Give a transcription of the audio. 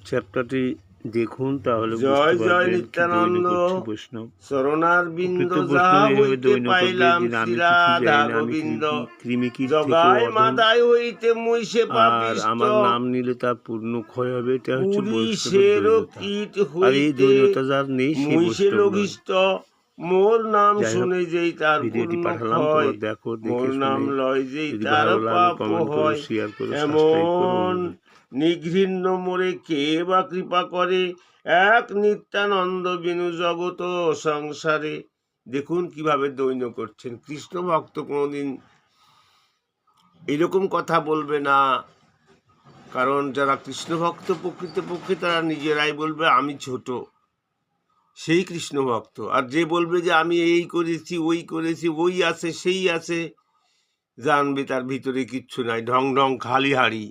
চ্যাপ্টারটি দেখুন, তাহলে জয় বুঝতে জয় পারবেন কি দৈন নিত্যানন্দ করছে বৈষ্ণব। শরণার বিন্দ প্রকৃত যাহা বৈষ্ণব এভাবে হইতে দৈন করবে পাইলাম যে আমি কিছু শ্রীরাধা যাই না, আমি গোবিন্দ কৃমিকীট থেকেও জগায় অধম, মাদায় হইতে মুই সে আর পাপিষ্ট আমার নাম নিলে তার পূর্ণ ক্ষয় হবে। এটা হচ্ছে বৈষ্ণবের পুরীশেরও দৈন্যতা। কীট আর এই হইতে দৈন্যতা যার নেই সেই মুই সে বৈষ্ণব নয়। লঘিষ্ঠ মোর নাম যাই হোক, শুনে যেই তার ভিডিওটি পূর্ণ পাঠালাম, ক্ষয় তোমরা দেখো, মোর দেখে নাম শুনে লয় যেই যদি তার ভালো লাগে পাপ কমেন্ট করো, হয়। শেয়ার করো, সাবস্ক্রাইব করো, এমন নিঘৃণ্য মোরে কে বা কৃপা করে এক নিত্যানন্দ বিনু জগত সংসারে। দেখুন কিভাবে দৈন্য করছেন। কৃষ্ণ ভক্ত কোনোদিন এরকম কথা বলবে না, কারণ যারা কৃষ্ণ ভক্ত প্রকৃতপক্ষে তারা নিজেরাই বলবে আমি ছোট, সেই কৃষ্ণ ভক্ত। আর যে বলবে যে আমি এই করেছি ওই করেছি, ওই আছে সেই আছে, জানবে তার ভিতরে কিচ্ছু নাই, ঢং ঢং খালি হাড়ি।